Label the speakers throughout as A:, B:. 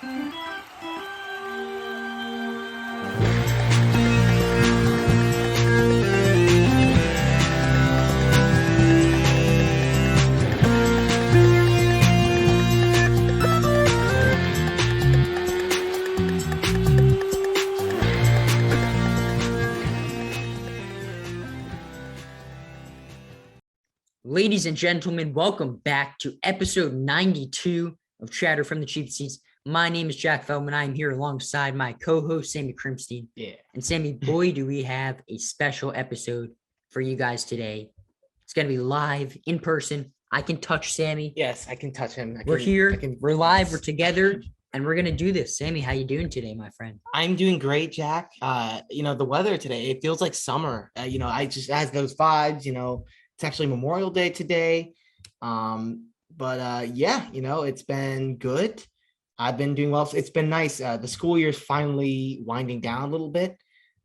A: Ladies and gentlemen, welcome back to episode 92 of Chatter from the Cheap Seats. My name is Jack Feldman. I am here alongside my co-host, Sammy Crimstein.
B: Yeah.
A: And Sammy, boy, do we have a special episode for you guys today. It's going to be live, in person. I can touch Sammy.
B: Yes, I can touch him.
A: We're here. We're live. We're together. And we're going to do this. Sammy, how you doing today, my friend?
B: I'm doing great, Jack. The weather today, it feels like summer. I just has those vibes, it's actually Memorial Day today. It's been good. I've been doing well. It's been nice. The school year's finally winding down a little bit.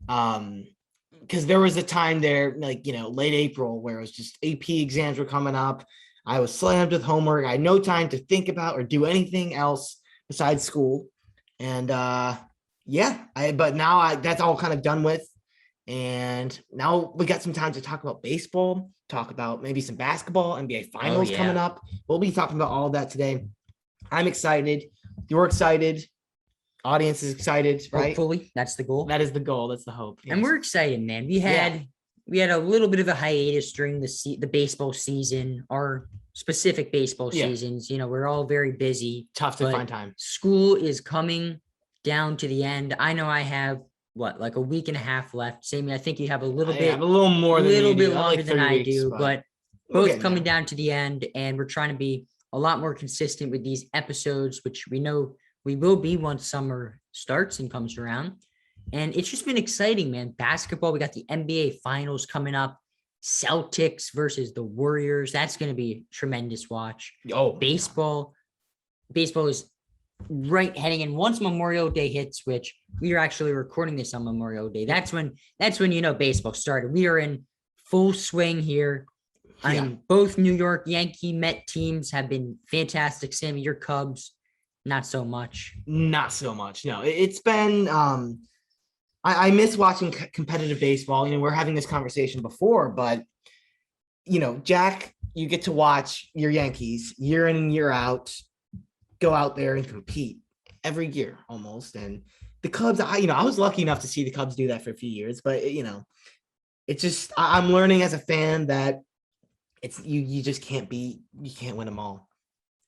B: Because there was a time there, late April, where it was just AP exams were coming up. I was slammed with homework. I had no time to think about or do anything else besides school. And but now that's all kind of done with. And now we got some time to talk about baseball, talk about maybe some basketball, NBA finals coming up. We'll be talking about all of that today. I'm excited. You're excited. Audience is excited, right?
A: Hopefully, that's the goal.
B: That is the goal. That's the hope. Yes.
A: And we're excited, man. We had a little bit of a hiatus during the baseball season, our specific baseball seasons. We're all very busy.
B: Tough to find time.
A: School is coming down to the end. I know I have like a week and a half left. Sammy, I think you have a little more longer than I do, but both coming down to the end, and we're trying to be a lot more consistent with these episodes, which we know we will be once summer starts and comes around. And it's just been exciting, man. Basketball, we got the NBA finals coming up. Celtics versus the Warriors. That's going to be a tremendous watch. Baseball is right heading in. Once Memorial Day hits, which we are actually recording this on Memorial Day, that's when baseball started. We are in full swing here. I mean, both New York Yankee Met teams have been fantastic. Sammy, your Cubs, not so much.
B: Not so much. No, it's been I miss watching competitive baseball. We're having this conversation before, but Jack, you get to watch your Yankees year in and year out go out there and compete every year almost. And the Cubs, I was lucky enough to see the Cubs do that for a few years, but it's just, I'm learning as a fan that it's, you just can't win them all.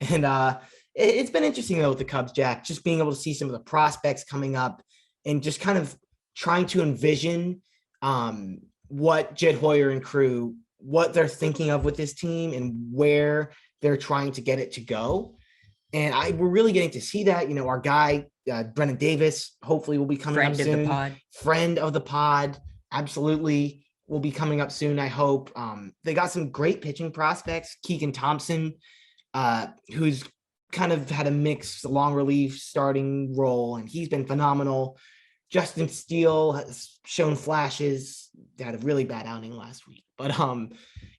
B: And it's been interesting though with the Cubs, Jack, just being able to see some of the prospects coming up and just kind of trying to envision what Jed Hoyer and crew, what they're thinking of with this team and where they're trying to get it to go. And we're really getting to see that. Our guy, Brennan Davis, hopefully will be coming up soon. Friend of the pod. Absolutely will be coming up soon, I hope. They got some great pitching prospects. Keegan Thompson, who's kind of had a mixed long relief starting role, and he's been phenomenal. Justin Steele has shown flashes. They had a really bad outing last week. But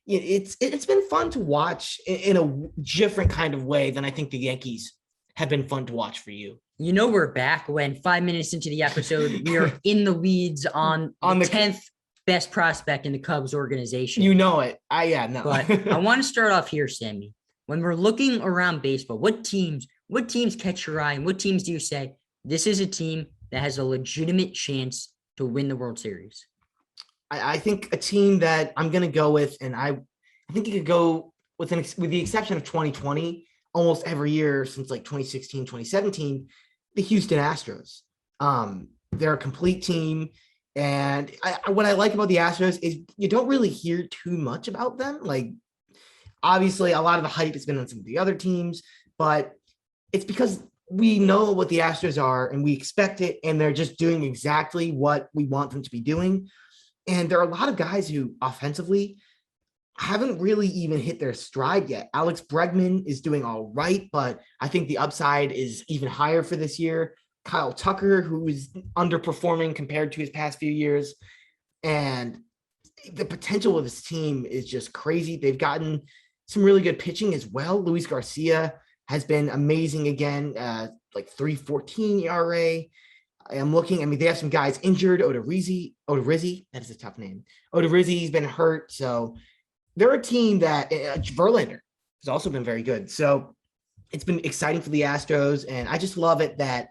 B: it's been fun to watch in a different kind of way than I think the Yankees have been fun to watch for you.
A: We're back when 5 minutes into the episode, we are in the weeds on the 10th best prospect in the Cubs organization.
B: You know it.
A: But I want to start off here, Sammy. When we're looking around baseball, what teams catch your eye, and what teams do you say, this is a team that has a legitimate chance to win the World Series?
B: I think a team that I'm going to go with, and I think you could go with the exception of 2020, almost every year since like 2016, 2017, the Houston Astros. They're a complete team. And what I like about the Astros is you don't really hear too much about them. Like, obviously, a lot of the hype has been on some of the other teams, but it's because we know what the Astros are and we expect it, and they're just doing exactly what we want them to be doing. And there are a lot of guys who offensively haven't really even hit their stride yet. Alex Bregman is doing all right, but I think the upside is even higher for this year. Kyle Tucker, who is underperforming compared to his past few years. And the potential of this team is just crazy. They've gotten some really good pitching as well. Luis Garcia has been amazing again, like 3.14 ERA. I'm looking. I mean, they have some guys injured. Odorizzi, that is a tough name. Odorizzi's been hurt, so they're a team that Verlander has also been very good. So it's been exciting for the Astros, and I just love it that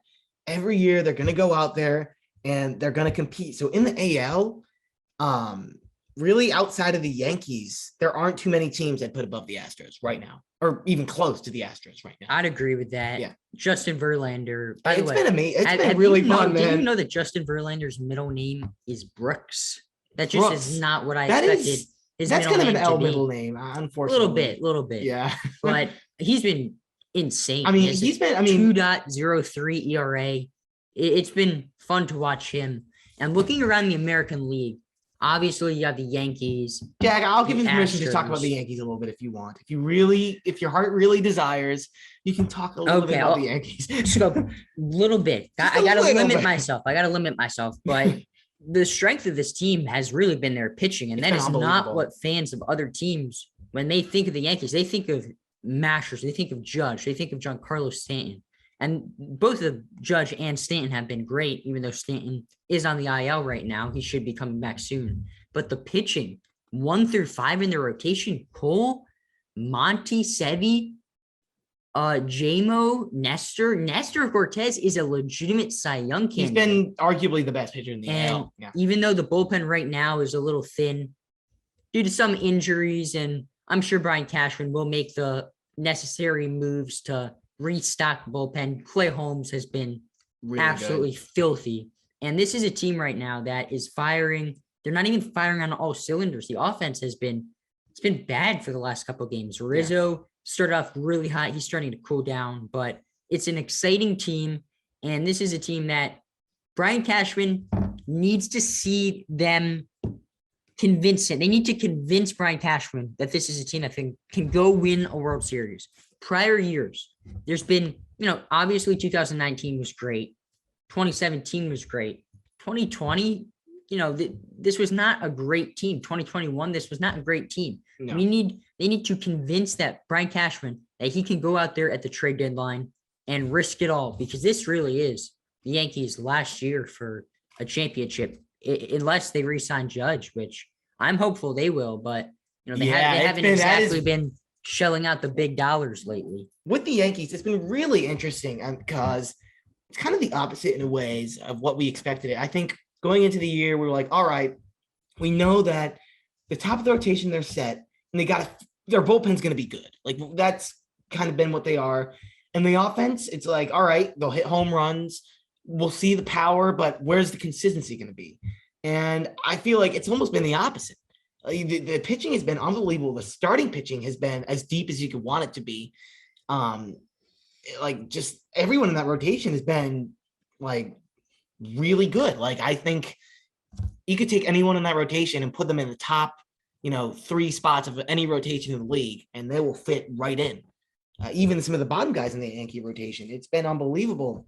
B: every year they're going to go out there and they're going to compete. So in the AL, really outside of the Yankees, there aren't too many teams that put above the Astros right now, or even close to the Astros right now.
A: I'd agree with that.
B: Yeah.
A: Justin Verlander. By the way,
B: been amazing. It's been really fun, man.
A: Did you know that Justin Verlander's middle name is Brooks? That just is not what I expected.
B: That's kind of an L middle name, unfortunately.
A: A little bit.
B: Yeah.
A: But he's been insane.
B: I mean, he's been
A: 2.03 ERA. It's been fun to watch him. And looking around the American League, obviously you have the Yankees.
B: Jack, I'll give you permission to talk about the Yankees a little bit if you want. If your heart really desires, you can talk a little bit about the Yankees.
A: Just go a little bit. I got to limit myself. But the strength of this team has really been their pitching. And that is not what fans of other teams, when they think of the Yankees, they think of mashers. They think of Judge. They think of Giancarlo Stanton. And both of Judge and Stanton have been great, even though Stanton is on the IL right now. He should be coming back soon. But the pitching, 1 through 5 in their rotation, Cole, Monty, Sevi, Jamo, Nestor Cortez is a legitimate Cy Young candidate.
B: He's been arguably the best pitcher in the AL.
A: Yeah. Even though the bullpen right now is a little thin due to some injuries, and I'm sure Brian Cashman will make the necessary moves to restock the bullpen. Clay Holmes has been really absolutely filthy. And this is a team right now that is firing. They're not even firing on all cylinders. The offense it's been bad for the last couple of games. Rizzo started off really hot. He's starting to cool down, but it's an exciting team. And this is a team that Brian Cashman needs to see them convince it. They need to convince Brian Cashman that this is a team that can go win a World Series. Prior years, there's been, obviously 2019 was great. 2017 was great. 2020, this was not a great team. 2021, this was not a great team. No. They need to convince that Brian Cashman that he can go out there at the trade deadline and risk it all, because this really is the Yankees last year for a championship, unless they re-sign Judge, which I'm hopeful they will, but they haven't exactly been shelling out the big dollars lately.
B: With the Yankees, it's been really interesting because it's kind of the opposite in a ways of what we expected it. I think going into the year, we were like, all right, we know that the top of the rotation, they're set, and their bullpen's going to be good. Like, that's kind of been what they are. And the offense, it's like, all right, they'll hit home runs. We'll see the power, but where's the consistency going to be? And I feel like it's almost been the opposite. The pitching has been unbelievable. The starting pitching has been as deep as you could want it to be. Just everyone in that rotation has been really good. I think you could take anyone in that rotation and put them in the top, 3 spots of any rotation in the league, and they will fit right in. Even some of the bottom guys in the Yankee rotation, it's been unbelievable.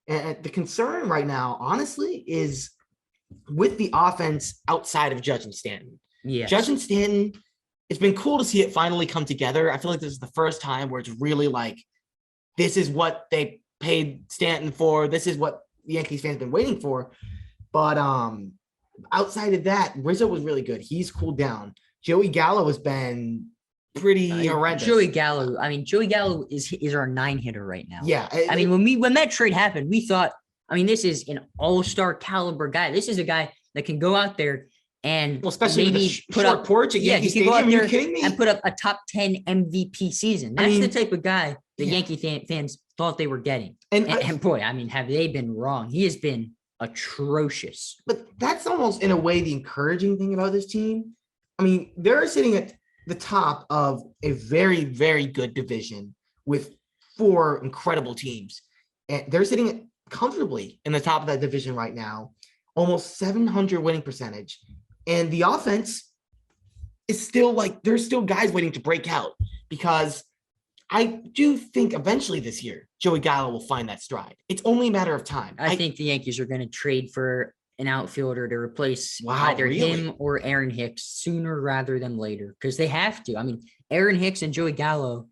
B: And the concern right now, honestly, is with the offense outside of Judge and Stanton. Yeah, Judge and Stanton, it's been cool to see it finally come together. I feel like this is the first time where it's really this is what they paid Stanton for. This is what the Yankees fans have been waiting for. But outside of that, Rizzo was really good. He's cooled down. Joey Gallo has been pretty horrendous.
A: Joey Gallo is our 9-hitter right now.
B: Yeah.
A: When that trade happened, we thought, this is an all-star caliber guy. This is a guy that can go out there and
B: especially
A: maybe
B: put up porch at Yankee Stadium.
A: Are you kidding me? And put up a top 10 MVP season. That's the type of guy the Yankee fans thought they were getting. And boy, have they been wrong? He has been atrocious.
B: But that's almost in a way the encouraging thing about this team. They're sitting at the top of a very, very good division with 4 incredible teams. And they're sitting comfortably in the top of that division right now, almost 700 winning percentage. And the offense is still there's still guys waiting to break out, because I do think eventually this year, Joey Gallo will find that stride. It's only a matter of time.
A: I think the Yankees are going to trade for an outfielder to replace either him or Aaron Hicks sooner rather than later, because they have to. Aaron Hicks and Joey Gallo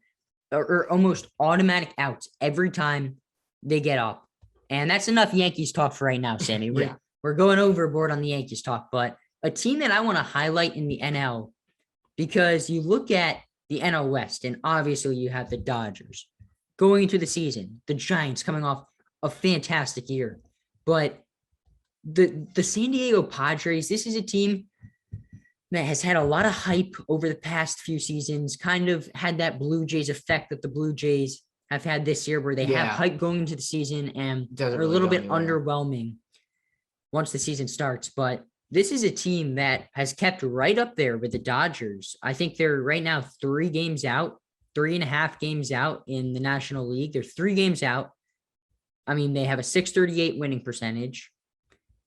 A: or almost automatic outs every time they get up. And that's enough Yankees talk for right now, Sammy. We're going overboard on the Yankees talk, but a team that I want to highlight in the NL, because you look at the NL West, and obviously you have the Dodgers going into the season, the Giants coming off a fantastic year, but the San Diego Padres, this is a team that has had a lot of hype over the past few seasons, kind of had that Blue Jays effect that the Blue Jays have had this year, where they have hype going into the season and are a little bit underwhelming once the season starts. But this is a team that has kept right up there with the Dodgers. I think they're right now 3 games out, 3.5 games out in the National League. They're 3 games out. I mean, they have a .638 winning percentage,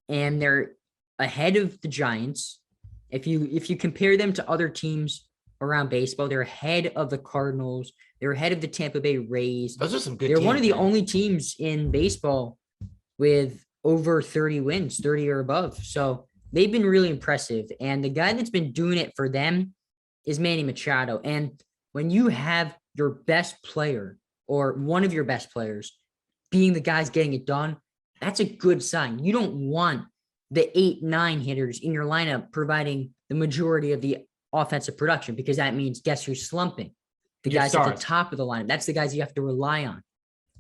A: and they're ahead of the Giants. If you compare them to other teams around baseball, they're ahead of the Cardinals. They're ahead of the Tampa Bay Rays.
B: Those are some good
A: teams. They're one of the
B: man.
A: only teams in baseball with over 30 wins, 30 or above. So they've been really impressive. And the guy that's been doing it for them is Manny Machado. And when you have your best player or one of your best players being the guys getting it done, that's a good sign. You don't want the 8-9 hitters in your lineup providing the majority of the offensive production, because that means guess who's slumping? The guys at the top of the lineup. That's the guys you have to rely on.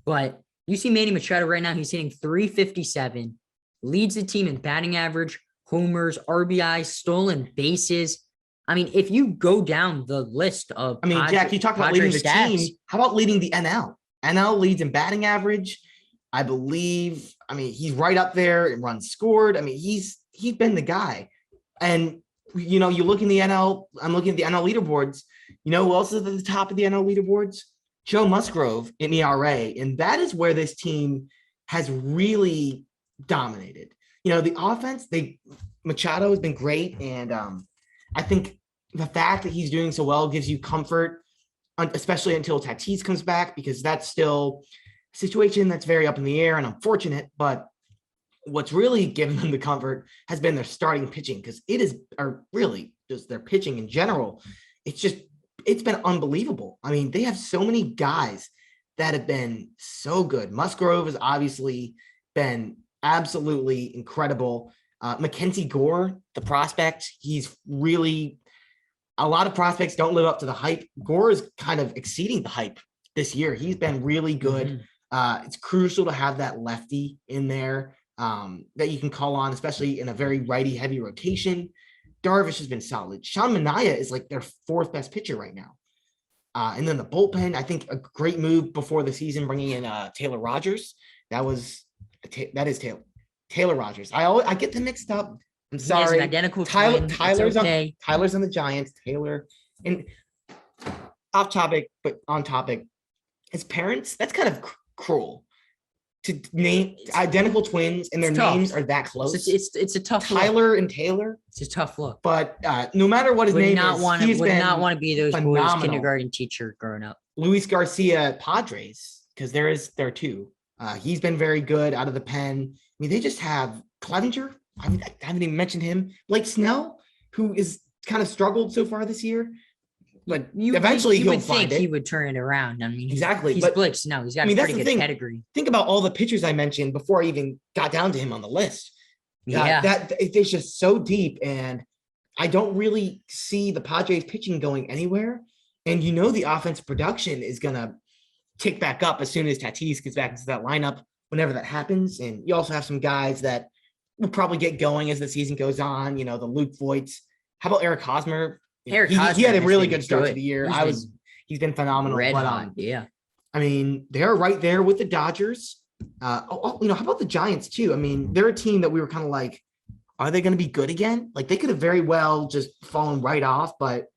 A: But you see Manny Machado right now, he's hitting .357, leads the team in batting average, homers, RBIs, stolen bases. I mean, if you go down the list of
B: Jack, you talked about leading the team. How about leading the NL? NL leads in batting average, I believe. I mean, he's right up there in runs scored. I mean, he's been the guy. And, you look in the NL, I'm looking at the NL leaderboards. You know who else is at the top of the NL leaderboards? Joe Musgrove in ERA. And that is where this team has really dominated. The offense, Machado has been great. And I think the fact that he's doing so well gives you comfort, especially until Tatis comes back, because that's still a situation that's very up in the air and unfortunate. But what's really given them the comfort has been their starting pitching, because really just their pitching in general. It's been unbelievable. I mean, they have so many guys that have been so good. Musgrove has obviously been absolutely incredible. Mackenzie Gore, the prospect, he's really, a lot of prospects don't live up to the hype. Gore is kind of exceeding the hype this year. He's been really good. It's crucial to have that lefty in there that you can call on, especially in a very righty heavy rotation. Darvish has been solid. Sean Manaea is like their 4th best pitcher right now. And then the bullpen, I think a great move before the season, bringing in Taylor Rogers. That is Taylor Rogers. I get them mixed up. I'm sorry.
A: He has an identical
B: Tyler's on the Giants. Taylor, and off topic, but on topic. His parents, that's kind of cruel to name identical twins and their names are that close.
A: It's a tough
B: Tyler
A: look.
B: And Taylor.
A: It's a tough look.
B: But no matter what his name is,
A: would not want to be those boys' kindergarten teacher growing up.
B: Luis Garcia Padres, because there too. He's been very good out of the pen. I mean, they just have Clevenger. I haven't even mentioned him. Blake Snell, who is kind of struggled so far this year. But eventually he'll find it.
A: He would turn it around. I mean,
B: exactly.
A: He's Blake Snell. He's got a pretty good pedigree.
B: Think about all the pitchers I mentioned before I even got down to him on the list. That it's just so deep, and I don't really see the Padres pitching going anywhere. And the offensive production is gonna tick back up as soon as Tatis gets back into that lineup, whenever that happens. And you also have some guys that will probably get going as the season goes on. The Luke Voits. How about Eric Hosmer? He had a really good start to the year. He's been phenomenal. I mean, they're right there with the Dodgers. How about the Giants too? I mean, they're a team that we were kind of like, are they going to be good again? Like, they could have very well just fallen right off, but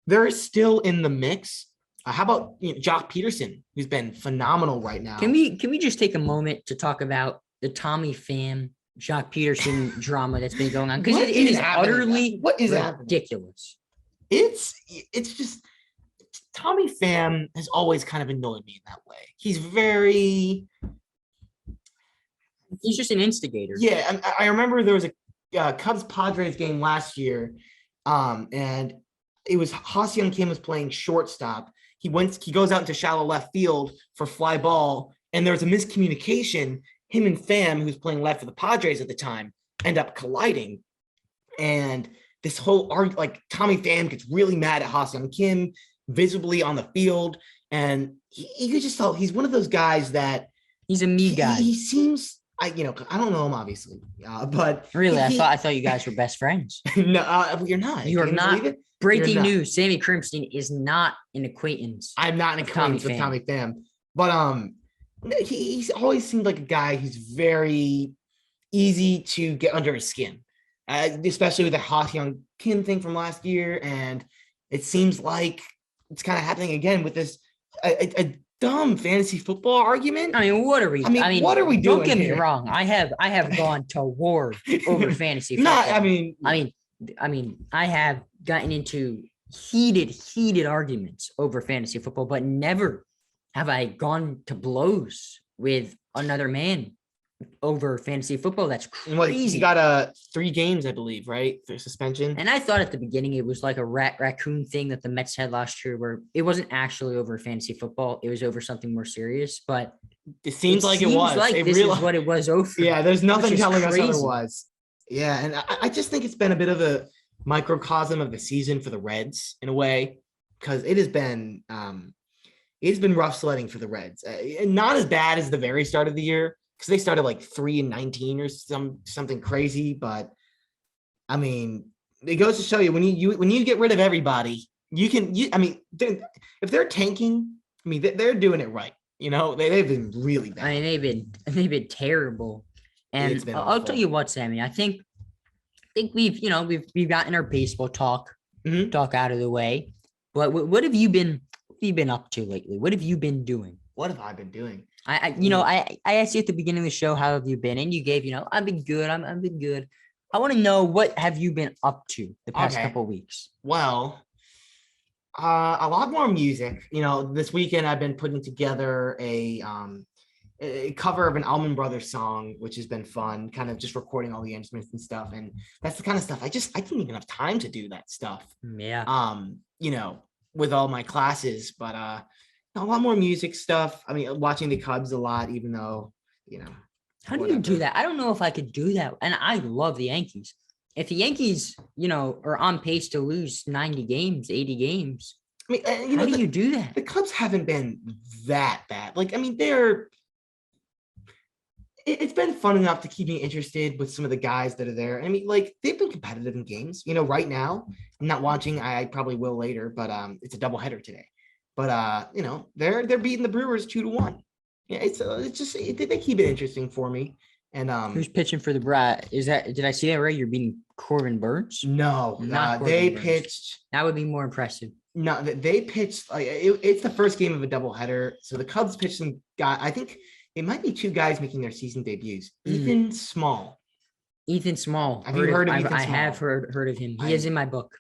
B: they're still in the mix. How about Jock Peterson, who's been phenomenal right now?
A: Can we just take a moment to talk about the Tommy Pham, Jock Peterson drama that's been going on? Because it is utterly ridiculous.
B: It's just, Tommy Pham has always kind of annoyed me in that way. He's
A: just an instigator.
B: Yeah, I remember there was a Cubs Padres game last year, and it was Ha-Seong Kim was playing shortstop, he goes out into shallow left field for fly ball, and there was a miscommunication. Him and Pham, who's playing left for the Padres at the time, end up colliding. And this whole like Tommy Pham gets really mad at Ha-Seong Kim visibly on the field. And you could just tell he's one of those guys that
A: he's a me guy.
B: He seems, I don't know him obviously, but
A: really, I thought you guys were best friends.
B: No, you're not.
A: You are not. Breaking news: Sammy Crimstein is not an acquaintance.
B: I'm not an acquaintance with Tommy Pham, but he's always seemed like a guy who's very easy to get under his skin, especially with the Ha-Seong Kim thing from last year, and it seems like it's kind of happening again with this a dumb fantasy football argument.
A: I mean, what are we?
B: What are we doing?
A: Don't get me wrong. I have gone to war over fantasy football. I have gotten into heated arguments over fantasy football, but never have I gone to blows with another man over fantasy football. That's crazy.
B: He got 3 games, I believe, right? For suspension.
A: And I thought at the beginning it was like a raccoon thing that the Mets had last year, where it wasn't actually over fantasy football. It was over something more serious, but
B: it seems like it was.
A: Like this is what it was over.
B: Yeah, there's nothing telling us otherwise. Yeah, and I just think it's been a bit of a microcosm of the season for the Reds in a way, because it has been rough sledding for the Reds. Not as bad as the very start of the year, because they started like 3-19 or something crazy. But I mean, it goes to show you when you get rid of everybody, if they're tanking, I mean, they're doing it right. They've been really bad.
A: I mean, they've been terrible. And I'll tell you what, Sammy, I think we've gotten our baseball talk out of the way. But what have you been up to lately? What have you been doing?
B: What have I been doing?
A: I asked you at the beginning of the show, how have you been? And you gave, I've been good. I've been good. I want to know, what have you been up to the past couple of weeks?
B: Well, a lot more music. This weekend I've been putting together a cover of an Allman Brothers song, which has been fun, kind of just recording all the instruments and stuff. And that's the kind of stuff I didn't even have time to do that stuff.
A: Yeah.
B: With all my classes, but a lot more music stuff. I mean, watching the Cubs a lot, even though,
A: How do you do that? I don't know if I could do that. And I love the Yankees. If the Yankees, are on pace to lose 90 games, 80 games, I mean, how do you do that?
B: The Cubs haven't been that bad. It's been fun enough to keep me interested with some of the guys that are there. I mean, they've been competitive in games. Right now, I'm not watching. I probably will later, but it's a doubleheader today. But they're beating the Brewers 2-1. Yeah, it's just they keep it interesting for me. And
A: who's pitching for the Brad? Did I see that right? You're beating Corbin Burns?
B: No, they pitched.
A: That would be more impressive.
B: No, they pitched. It's the first game of a doubleheader. So the Cubs pitched some guy. I think it might be 2 guys making their season debuts. Ethan Small.
A: Ethan Small.
B: Have you heard of Ethan Small?
A: I have heard of him. He is in my book.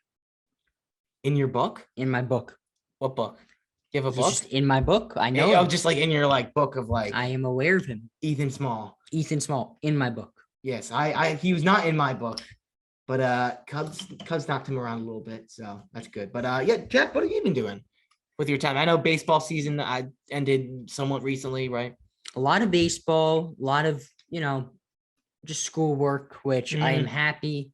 B: In your book?
A: In my book.
B: What book? You have a book?
A: Just in my book. I know.
B: Oh, just in your book of
A: I am aware of him.
B: Ethan Small.
A: Ethan Small in my book.
B: Yes, he was not in my book, but Cubs knocked him around a little bit, so that's good. But yeah, Jack, what have you been doing with your time? I know baseball season ended somewhat recently, right?
A: A lot of baseball, a lot of just schoolwork, which I am happy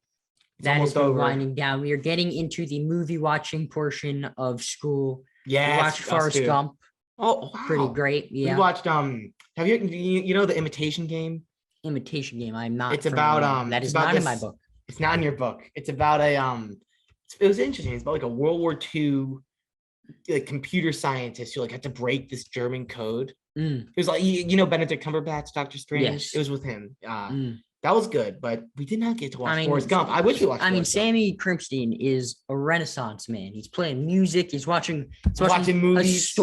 A: that is winding down. We are getting into the movie watching portion of school.
B: Yeah,
A: we watched Forrest Gump.
B: Oh, wow.
A: Pretty great. Yeah,
B: we watched. Have you the Imitation Game?
A: Imitation Game. I'm not.
B: It's about
A: that is not in my book.
B: It's not in your book. It's about it was interesting. It's about a World War II computer scientist who had to break this German code. It was Benedict Cumberbatch, Doctor Strange.
A: Yes.
B: It was with him. That was good, but we did not get to watch Forrest Gump. I wish we watched.
A: Sammy Crimstein is a Renaissance man. He's playing music. He's watching
B: movies,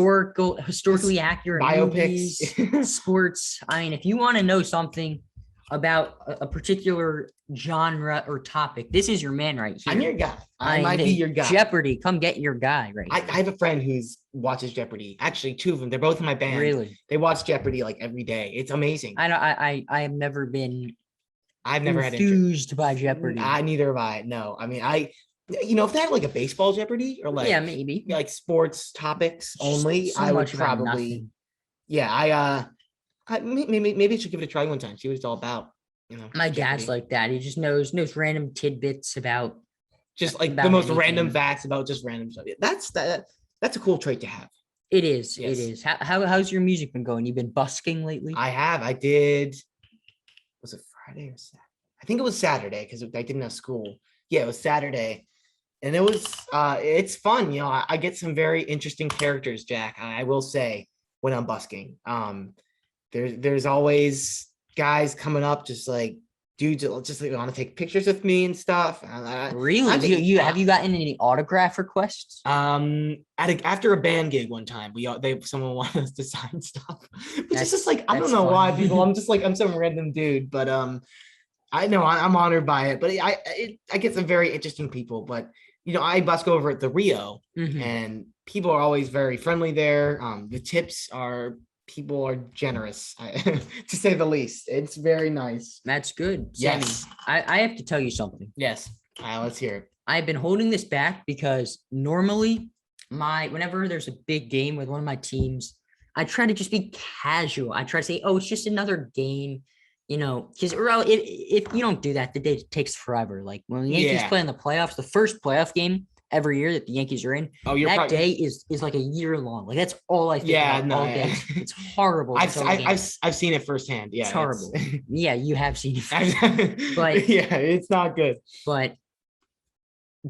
A: historically accurate
B: biopics,
A: movies, sports. If you want to know something about a particular genre or topic, this is your man right here.
B: I'm your guy. I might be your guy.
A: Jeopardy, come get your guy right here.
B: I have a friend who watches Jeopardy. Actually, 2 of them. They're both in my band.
A: Really?
B: They watch Jeopardy every day. It's amazing.
A: I have never been.
B: I've never
A: had enthused by Jeopardy.
B: Neither have I. No, If they had like a baseball Jeopardy or like
A: maybe
B: like sports topics only,
A: so
B: I would
A: much about
B: probably
A: nothing.
B: maybe I should give it a try one time. See what it's all about.
A: My
B: Jeopardy.
A: dad's like that. He just knows random tidbits about
B: just like
A: about
B: the most
A: anything.
B: random facts about just random stuff. That's a cool trait to have.
A: It is.
B: Yes.
A: It is. How's your music been going? You've been busking lately?
B: I did. Was it Friday or Saturday? I think it was Saturday because I didn't have school. Yeah, it was Saturday. And it was it's fun. I get some very interesting characters, Jack. I will say when I'm busking. There's always guys coming up just like dudes that just like want to take pictures with me and stuff.
A: Really? Have you gotten any autograph requests?
B: After a band gig one time, someone wanted us to sign stuff. Which is just like I don't know
A: fun.
B: why people. I'm just like I'm some random dude, but I know I'm honored by it. But I get some very interesting people. But I busk over at the Rio, and people are always very friendly there. People are generous, to say the least. It's very nice.
A: That's good.
B: Yes.
A: Sammy, I have to tell you something.
B: Yes. Let's hear it.
A: I've been holding this back because normally whenever there's a big game with one of my teams, I try to just be casual. I try to say, oh, it's just another game, because if you don't do that, the day takes forever. Like when the Yankees play in the playoffs, the first playoff game every year that the Yankees are in, day is like a year long. Like that's all I think about all day. It's horrible.
B: I've seen it firsthand. Yeah,
A: it's horrible. Yeah, you have seen it. But
B: yeah, it's not good.
A: But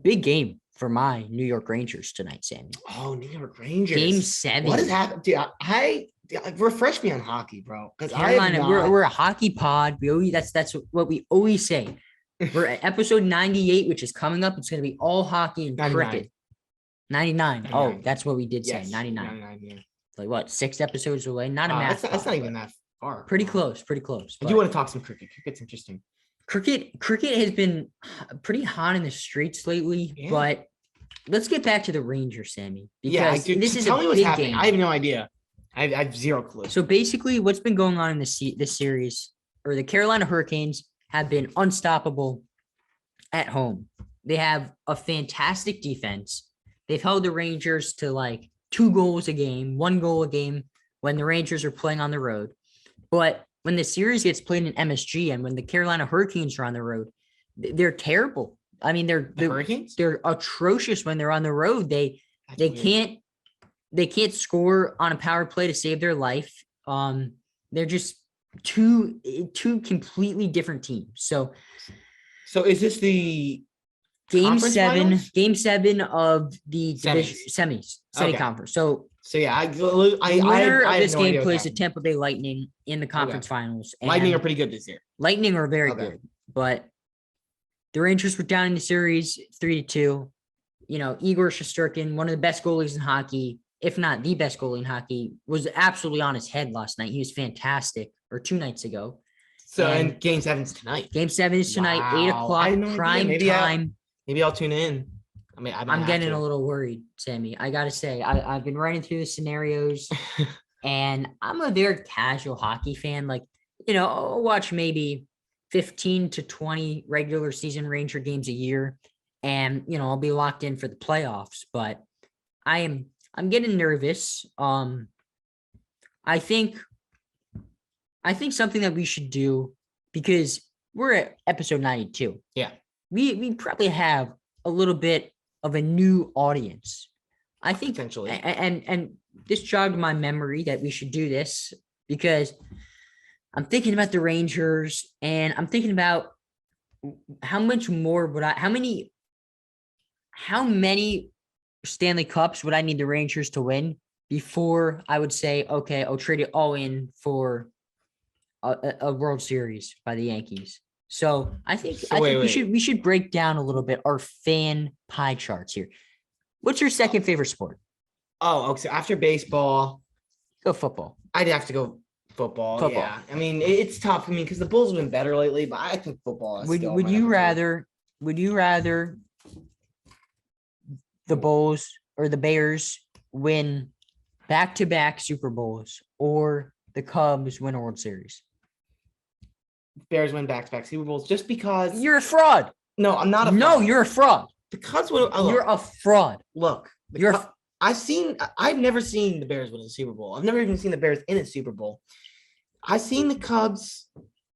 A: big game for my New York Rangers tonight, Sammy.
B: Oh, New York Rangers.
A: Game 7.
B: What has happened? Dude, refresh me on hockey, bro. Because
A: Carolina, we're a hockey pod. That's what we always say. We're at episode 98, which is coming up. It's going to be all hockey and 99. Cricket. 99. Oh, that's what we did say. 99.
B: 99, yeah.
A: Like what? 6 episodes away. Not a math.
B: That's not even that far.
A: Pretty close.
B: I do want to talk some cricket. Cricket's interesting.
A: Cricket has been pretty hot in the streets lately, but let's get back to the Rangers, Sammy. Because this is a big game.
B: I have no idea. I have zero clue.
A: So basically, what's been going on in this series, or the Carolina Hurricanes have been unstoppable at home. They have a fantastic defense. They've held the Rangers to like 2 goals a game, 1 goal a game when the Rangers are playing on the road. But when the series gets played in MSG and when the Carolina Hurricanes are on the road, they're terrible. I mean, they're atrocious when they're on the road. They can't score on a power play to save their life. They're just two completely different teams. So
B: is this the
A: game 7
B: finals?
A: Game 7 of the semi-conference. So
B: yeah,
A: the winner of this game plays the Tampa Bay Lightning in the conference finals.
B: And Lightning are pretty good this year.
A: Lightning are very good, but the Rangers were down in the series 3-2. Igor Shesterkin, one of the best goalies in hockey, if not the best goalie in hockey, was absolutely on his head last night. He was fantastic, or 2 nights ago.
B: So, and Game 7's tonight.
A: Game 7 is tonight, 8 o'clock, prime time.
B: Maybe I'll tune in. I mean,
A: I'm getting a little worried, Sammy. I got to say, I've been writing through the scenarios, and I'm a very casual hockey fan. Like, I'll watch maybe 15 to 20 regular season Ranger games a year, and, I'll be locked in for the playoffs. But I'm getting nervous. I think something that we should do, because we're at episode 92.
B: Yeah.
A: We probably have a little bit of a new audience. I think
B: potentially.
A: And this jogged my memory that we should do this, because I'm thinking about the Rangers, and I'm thinking about how many Stanley Cups would I need the Rangers to win before I would say, okay, I'll trade it all in for a World Series by the Yankees. So I think we should break down a little bit our fan pie charts here. What's your second favorite sport?
B: Oh, okay. So after baseball,
A: go football.
B: I'd have to go football. Yeah. I mean, it's tough. I mean, because the Bulls have been better lately, but I think football.
A: Would you rather the Bulls or the Bears win back-to-back Super Bowls, or the Cubs win a World Series?
B: Bears win back-to-back Super Bowls just because
A: you're a fraud.
B: No, I'm not a fraud.
A: No, you're a fraud.
B: The Cubs would.
A: You're a fraud.
B: Look, I've never seen the Bears win a Super Bowl. I've never even seen the Bears in a Super Bowl. I've seen the Cubs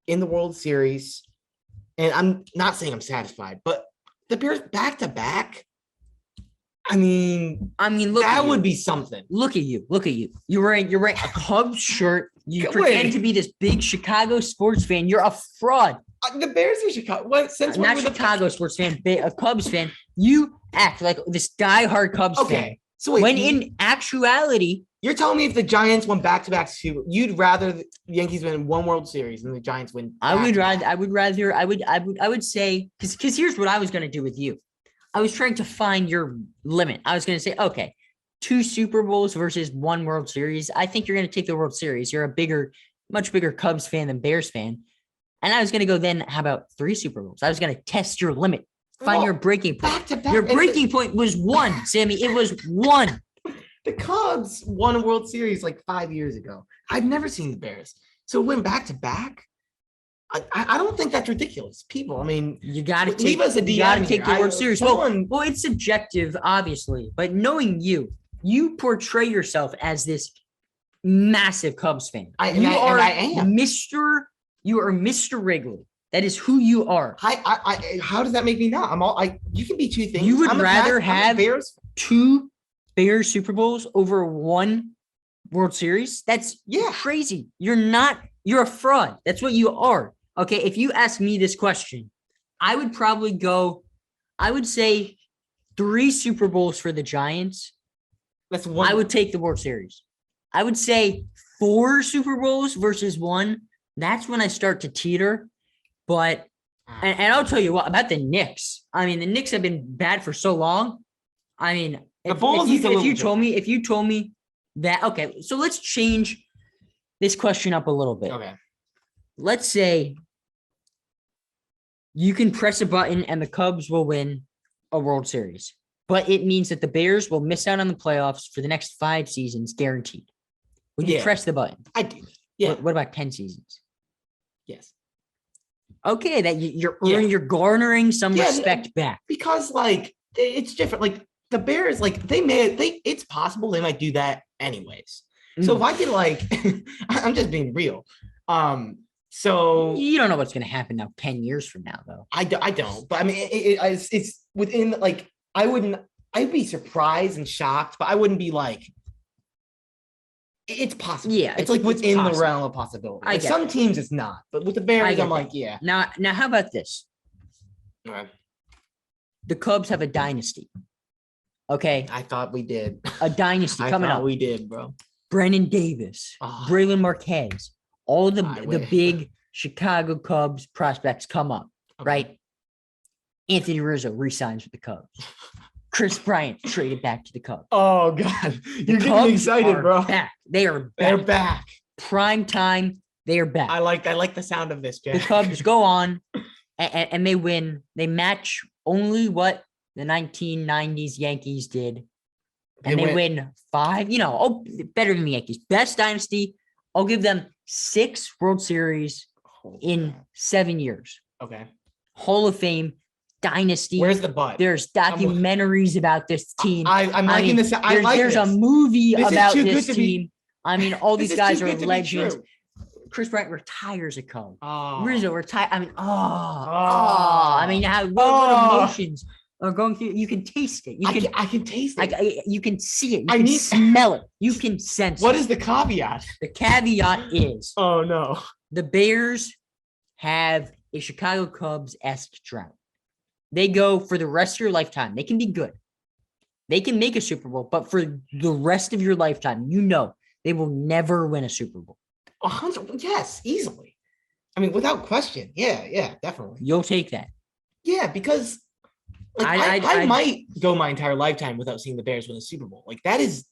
B: in the World Series, and I'm not saying I'm satisfied, but the Bears back to back. I mean,
A: look,
B: that would be something.
A: Look at you. You're wearing a Cubs shirt. You pretend to be this big Chicago sports fan. You're a fraud.
B: The Bears are Chicago. What? Since
A: not Chicago sports fan, a Cubs fan. You act like this diehard Cubs fan.
B: So wait,
A: when in actuality,
B: you're telling me if the Giants won back-to-back Super, you'd rather the Yankees win one World Series than the Giants win.
A: I would say because here's what I was going to do with you. I was trying to find your limit. I was going to say, okay, 2 Super Bowls versus 1 World Series. I think you're going to take the World Series. You're a much bigger Cubs fan than Bears fan. And I was going to go then, how about 3 Super Bowls? I was going to test your limit, find your breaking point.
B: Back-to-back.
A: Your breaking point was 1, Sammy. It was 1.
B: The Cubs won a World Series like 5 years ago. I've never seen the Bears. So win back-to-back? I don't think that's ridiculous. People, I mean,
A: you got to
B: take the
A: World Series. Well, it's subjective, obviously, but knowing you portray yourself as this massive Cubs fan. I am. You are Mr. Wrigley. That is who you are.
B: How does that make me not? You can be 2 things.
A: You would rather have 2 Bears Super Bowls over 1 World Series? That's crazy. You're a fraud. That's what you are. Okay, if you ask me this question, I would say 3 Super Bowls for the Giants.
B: That's 1.
A: I would take the World Series. I would say 4 Super Bowls versus 1. That's when I start to teeter. But, and I'll tell you what, about the Knicks. I mean, the Knicks have been bad for so long. I mean, if you told me that, okay, so let's change this question up a little bit.
B: Okay.
A: Let's say you can press a button and the Cubs will win a World Series, but it means that the Bears will miss out on the playoffs for the next 5 seasons, guaranteed. Would you press the button?
B: I do. Yeah.
A: What about 10 seasons?
B: Yes.
A: Okay, that you're garnering some respect back.
B: Because it's different. Like the Bears, it's possible they might do that anyways. So if I could I'm just being real. So
A: you don't know what's going to happen now 10 years from now, though.
B: I don't. But I mean, it's within I'd be surprised and shocked, but I wouldn't be it's possible.
A: Yeah,
B: it's within the realm of possibility. Some teams it's not, but with the Bears, I'm like, yeah.
A: Now, how about this?
B: All right.
A: The Cubs have a dynasty. Okay.
B: I thought we did.
A: A dynasty coming up.
B: We did, bro.
A: Brennan Davis, Braylon Marquez, all the big Chicago Cubs prospects come up, right? Anthony Rizzo re-signs with the Cubs. Chris Bryant traded back to the Cubs.
B: Oh, God. You're getting excited, bro.
A: Back. They are back.
B: They're back.
A: Prime time. They are back.
B: I like the sound of this, Jack.
A: The Cubs go on and they win. They match only what the 1990s Yankees did. And they win 5, better than the Yankees. Best dynasty. I'll give them 6 World Series in 7 years.
B: Okay.
A: Hall of Fame. Dynasty.
B: Where's the butt?
A: There's documentaries about this team.
B: I'm liking this.
A: There's a movie about this team. I mean, all these guys are legends. Chris Bryant retires a Cub. Rizzo retired. I mean, I mean, what emotions are going through? You can taste it.
B: I can taste it.
A: You can see it. You can smell it. You can sense it.
B: What is the caveat?
A: The caveat is,
B: oh no,
A: the Bears have a Chicago Cubs-esque drought. They go for the rest of your lifetime. They can be good. They can make a Super Bowl, but for the rest of your lifetime, they will never win a Super Bowl.
B: 100, yes, easily. I mean, without question. Yeah, definitely.
A: You'll take that.
B: Yeah, because I might go my entire lifetime without seeing the Bears win a Super Bowl. That is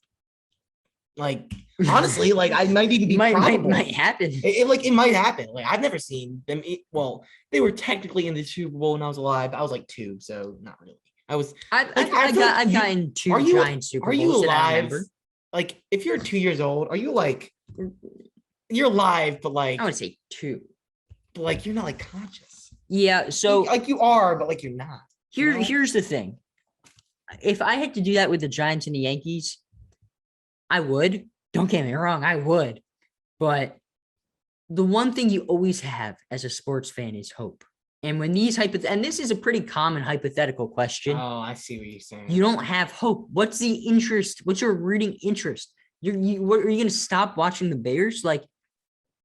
B: honestly, I might even be probable.
A: Might happen.
B: It might happen. I've never seen them. They were technically in the Super Bowl when I was alive. I was 2, so not really. I've
A: gotten 2 giant Super Bowls.
B: Are you alive? If you're 2 years old, are you you're alive, but
A: I would say 2.
B: But you're not conscious.
A: Yeah, so
B: you are, but you're not.
A: Here's the thing. if I had to do that with the Giants and the Yankees, I would. Don't get me wrong, I would. But the one thing you always have as a sports fan is hope. And when these and this is a pretty common hypothetical question.
B: Oh, I see what you're saying.
A: You don't have hope. What's the interest? What's your rooting interest? Are you going to stop watching the Bears? Like,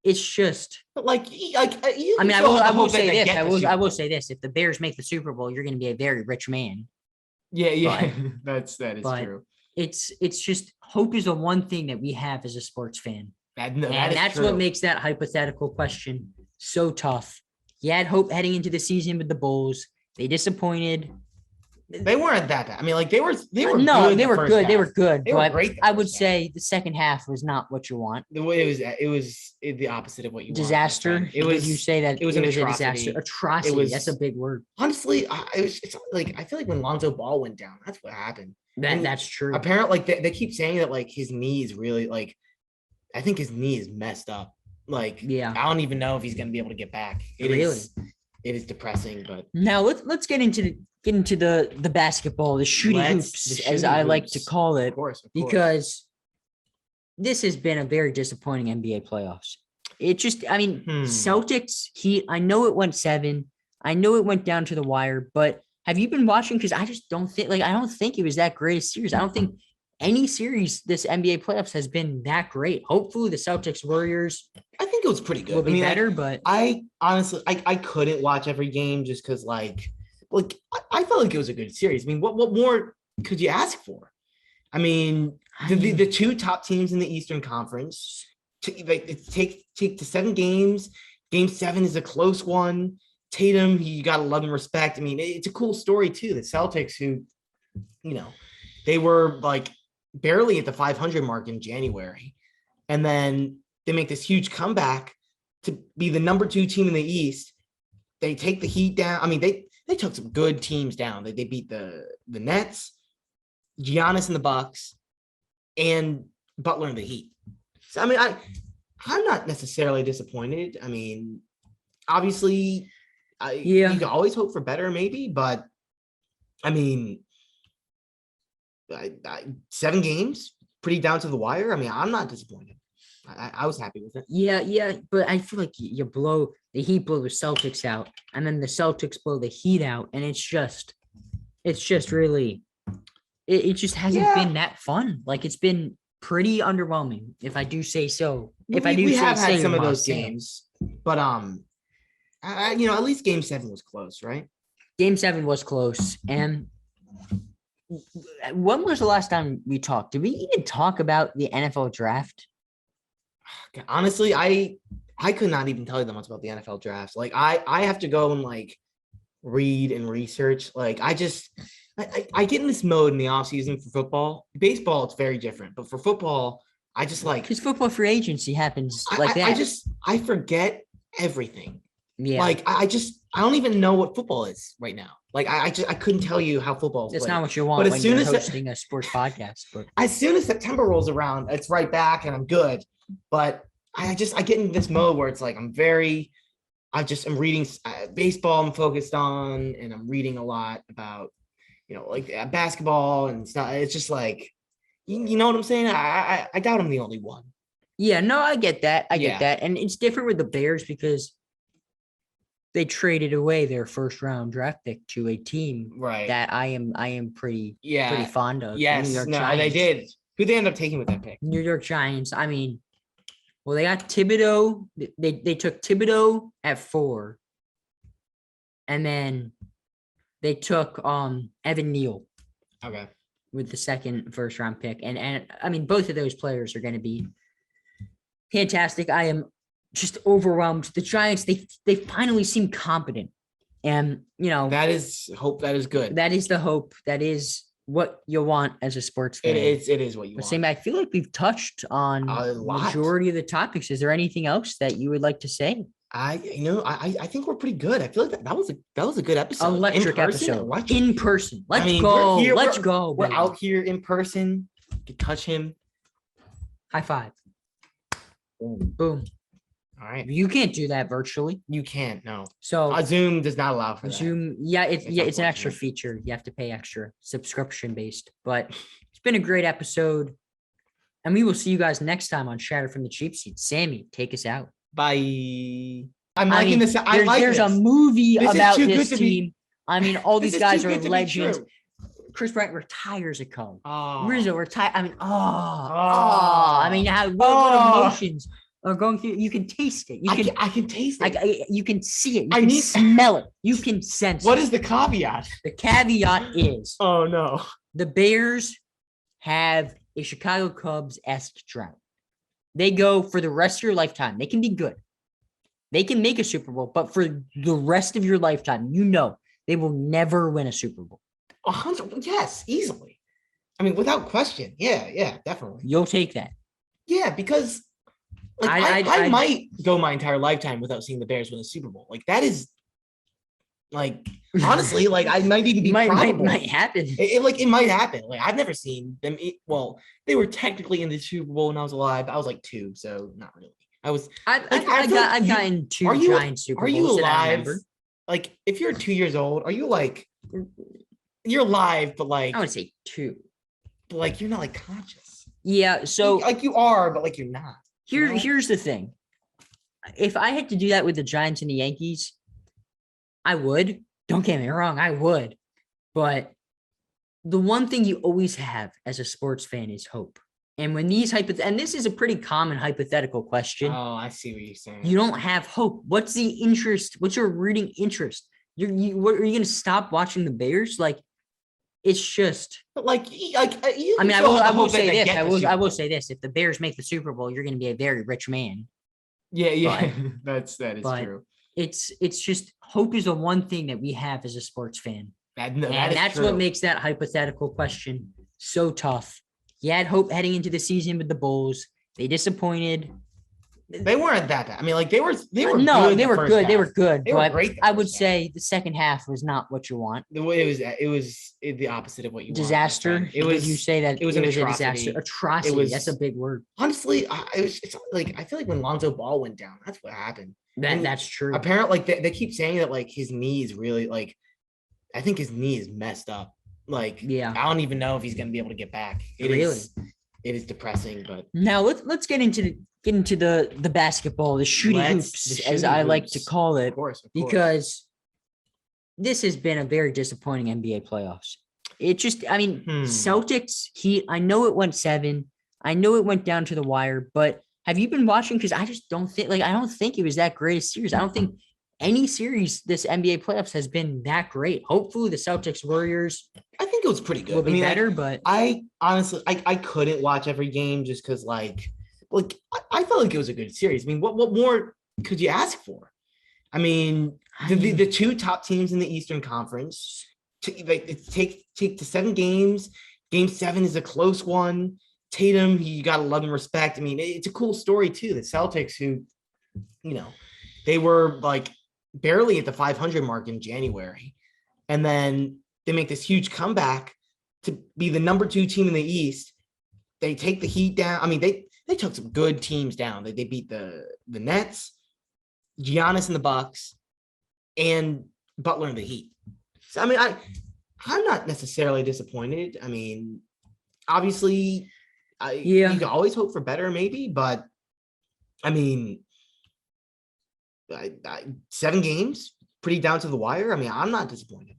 A: it's just
B: like.
A: I mean, I will say this. I will say this. If the Bears make the Super Bowl, you're going to be a very rich man.
B: Yeah. That is true.
A: It's just hope is the one thing that we have as a sports fan. That's
B: true.
A: What makes that hypothetical question so tough. You had hope heading into the season with the Bulls. They disappointed.
B: They weren't that bad. I mean, like they were.
A: No, they were good. They were good.
B: They were great.
A: I would say the second half was not what you want.
B: The way it was the opposite of what you
A: disaster.
B: Want. It was.
A: You say that
B: it was a
A: disaster. Atrocity. That's a big word.
B: Honestly, it's like I feel like when Lonzo Ball went down, that's what happened.
A: That's true.
B: Apparently, like they keep saying that like his knee is really like, I think his knee is messed up. Like,
A: yeah,
B: I don't even know if he's going to be able to get back. It is depressing, but
A: now let's get into the basketball, the shooting hoops, as I like to call it,
B: of course.
A: Because this has been a very disappointing NBA playoffs. It just, I mean, Celtics, Heat, I know it went 7. I know it went down to the wire, but have you been watching? Because I just don't think, I don't think it was that great a series. I don't think any series this NBA playoffs has been that great. Hopefully the Celtics Warriors,
B: I think it was pretty good.
A: Will be better, but
B: I honestly I couldn't watch every game just because like I felt like it was a good series. I mean, what more could you ask for? I mean, the two top teams in the Eastern Conference take to 7 games. Game 7 is a close one. Tatum, you gotta love and respect. I mean, it's a cool story too. The Celtics, who, they were like barely at the 500 mark in January, and then they make this huge comeback to be the number 2 team in the East. They take the Heat down. I mean, they took some good teams down. They beat the Nets, Giannis and the Bucks, and Butler and the Heat. So I mean, I'm not necessarily disappointed. I mean, obviously, you can always hope for better, maybe, but I mean, 7 games, pretty down to the wire. I mean, I'm not disappointed. I was happy with it. Yeah,
A: but I feel like the Heat blow the Celtics out, and then the Celtics blow the Heat out, and it's just really, it just hasn't been that fun. Like, it's been pretty underwhelming, if I do say so. We have had some of those games, but at least Game 7 was close, right? Game 7 was close, and when was the last time we talked? Did we even talk about the NFL draft?
B: Honestly, I could not even tell you that much about the NFL draft. Like, I have to go and like read and research. Like, I get in this mode in the off season for football. Baseball, it's very different, but for football, I just like,
A: because football free agency happens like that.
B: I forget everything.
A: Yeah,
B: like I don't even know what football is right now. Like I couldn't tell you how football is.
A: That's not what you want. But as soon as hosting a sports podcast, but
B: as soon as September rolls around, it's right back and I'm good. But I get into this mode where it's like I'm reading baseball. I'm focused on, and I'm reading a lot about like basketball and stuff. It's just like you know what I'm saying. I doubt I'm the only one.
A: Yeah, no, I get that. I get that, and it's different with the Bears because they traded away their first round draft pick to a team that I am pretty fond of.
B: Yes,
A: New York
B: Giants. They did. Who they end up taking with that pick?
A: New York Giants. I mean, well, they got Thibodeau. They took Thibodeau at 4, and then they took Evan Neal.
B: Okay. With
A: the second first round pick, and I mean, both of those players are going to be fantastic. I am just overwhelmed. The Giants, they finally seem competent, and
B: that is hope. That is good.
A: That is the hope. That is what you want as a sports fan.
B: It is what you want.
A: Sammy, I feel like we've touched on the majority of the topics. Is there anything else that you would like to say?
B: I think we're pretty good. I feel like that was a good episode.
A: Electric episode. In person. Let's go. Let's go.
B: We're out here in person. You can touch him.
A: High five.
B: Boom.
A: All right.
B: right.
A: You can't do that virtually.
B: You can't. No.
A: So
B: Zoom does not allow for that.
A: Zoom, it's an extra feature. You have to pay extra, subscription based. But it's been a great episode, and we will see you guys next time on Shatter from the Cheap Seat. Sammy, take us out.
B: Bye. I'm liking this.
A: There's a movie about this team. I mean, all these guys are legends. Chris Bryant retires a Cub. Rizzo retire. I mean, I mean, what emotions are going through? You can taste it.
B: I can taste it.
A: You can see it. You can smell it. You can sense
B: What
A: it.
B: is the caveat?
A: The caveat is
B: Oh no.
A: the Bears have a Chicago Cubs-esque drought. They go for the rest of your lifetime. They can be good. They can make a Super Bowl, but for the rest of your lifetime, they will never win a Super Bowl.
B: 100, yes, easily. I mean, without question. Yeah, definitely.
A: You'll take that.
B: Yeah, because I might go my entire lifetime without seeing the Bears win a Super Bowl. Like that is, honestly, I might even be probable.
A: Might happen.
B: It might happen. I've never seen them. They were technically in the Super Bowl when I was alive. I was 2, so not really. I've
A: gotten 2 giant Super Bowls.
B: Are you alive? If you're 2 years old, are you you're alive, but
A: I would say 2.
B: But you're not conscious.
A: Yeah, so
B: you are, but you're not.
A: Here's the thing. If I had to do that with the Giants and the Yankees, I would. Don't get me wrong, I would. But the one thing you always have as a sports fan is hope. And when and this is a pretty common hypothetical question.
B: Oh, I see what you're saying.
A: You don't have hope. What's the interest? What's your rooting interest? Are you going to stop watching the Bears? It's just
B: I
A: will say this. I will say this. If the Bears make the Super Bowl, you're going to be a very rich man.
B: Yeah. That is true.
A: It's just hope is the one thing that we have as a sports fan. That's
B: true.
A: What makes that hypothetical question so tough. You had hope heading into the season with the Bulls. They disappointed.
B: They weren't that bad. I mean, they were
A: no,
B: good.
A: They were good. They were good.
B: They were great.
A: I would say the second half was not what you want.
B: It was the opposite of what you
A: disaster.
B: Want. It was.
A: Did you say that
B: it was a disaster?
A: Atrocity. That's a big word.
B: Honestly, it's I feel like when Lonzo Ball went down, that's what happened.
A: That's true.
B: Apparently, they keep saying that his knee is really I think his knee is messed up. I don't even know if he's gonna be able to get back. It is depressing, but
A: now let's get into the basketball, the shooting hoops, as I like to call it,
B: of course.
A: Because this has been a very disappointing NBA playoffs. Celtics, Heat. I know it went 7. I know it went down to the wire, but have you been watching? Because I just don't think I don't think it was that great a series. I don't think any series this NBA playoffs has been that great. Hopefully the Celtics Warriors,
B: I think it was pretty good.
A: Will be better, but
B: I honestly I couldn't watch every game just because I felt like it was a good series. I mean, what more could you ask for? I mean, the 2 top teams in the Eastern Conference take to 7 games. Game 7 is a close one. Tatum, you gotta love and respect. I mean, it's a cool story too. The Celtics, who, they were barely at the 500 mark in January, and then they make this huge comeback to be the number 2 team in the East. They take the Heat down. I mean, they took some good teams down. They beat the Nets, Giannis and the Bucks, and Butler and the Heat. So I mean, I'm not necessarily disappointed. I mean, obviously, you can always hope for better, maybe, but I mean, 7 games, pretty down to the wire. I mean, I'm not disappointed.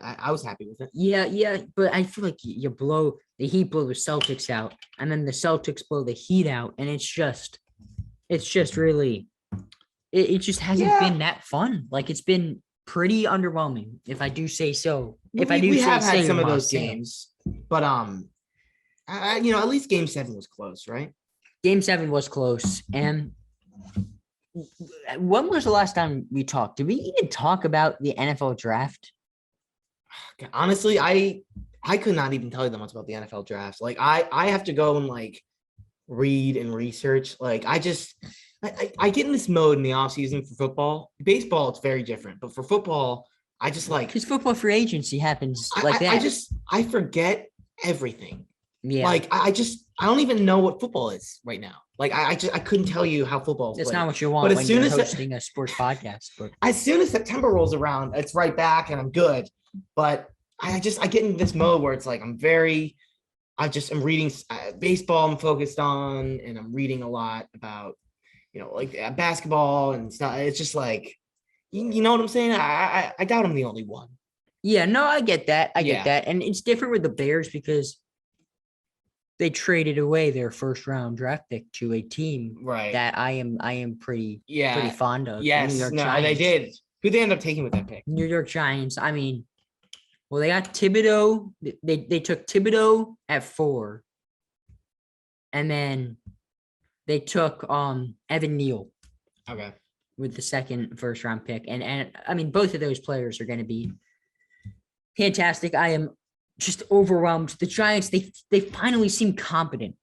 B: I was happy with it.
A: Yeah, but I feel like the Heat blow the Celtics out, and then the Celtics blow the Heat out, and it's just really, it just hasn't been that fun. It's been pretty underwhelming, if I do say so.
B: We have had some of those games, but at least Game 7 was close, right?
A: Game 7 was close, and when was the last time we talked? Did we even talk about the NFL draft?
B: Honestly, I could not even tell you that much about the NFL draft. I have to go and read and research. I get in this mode in the off season for football. Baseball, it's very different, but for football, I just
A: because football free agency happens that.
B: I forget everything.
A: Yeah.
B: I don't even know what football is right now. Like I couldn't tell you how football is.
A: It's
B: played.
A: not what you want when you're hosting a sports podcast. But
B: as soon as September rolls around, it's right back and I'm good. But I get in this mode where it's like I'm reading baseball. I'm focused on, and I'm reading a lot about like basketball and stuff. It's just like you know what I'm saying. I doubt I'm the only one.
A: Yeah, no, I get that. I get that, and it's different with the Bears because they traded away their first round draft pick to a team that I am pretty fond of.
B: Yes,
A: New York
B: no,
A: Giants.
B: they did. Who they end up taking with that pick?
A: New York Giants. I mean, well, they got Thibodeau. They took Thibodeau at 4, and then they took Evan Neal.
B: Okay. With
A: the second first round pick, and I mean both of those players are going to be fantastic. I am just overwhelmed. The Giants, they finally seem competent,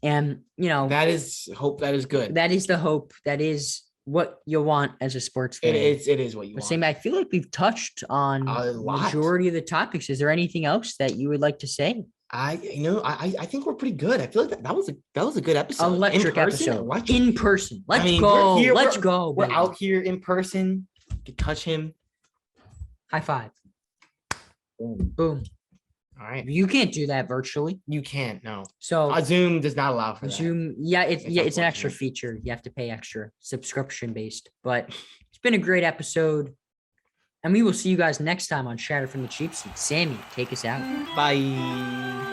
A: and
B: that is hope. That is good.
A: That is the hope. That is what you want as a sports fan.
B: It is what you want.
A: Sammy, I feel like we've touched on the majority of the topics. Is there anything else that you would like to say?
B: I think we're pretty good. I feel like that was a good episode.
A: Electric episode. In person. Let's go. Let's go.
B: We're out here in person. You can touch him.
A: High five.
B: Boom.
A: Boom.
B: All right.
A: You can't do that virtually.
B: You can't. No.
A: So
B: Zoom does not allow for that.
A: Zoom. Yeah, it's an extra feature. You have to pay extra, subscription based. But it's been a great episode. And we will see you guys next time on Shatter from the Cheap Seat. Sammy, take us out.
B: Bye.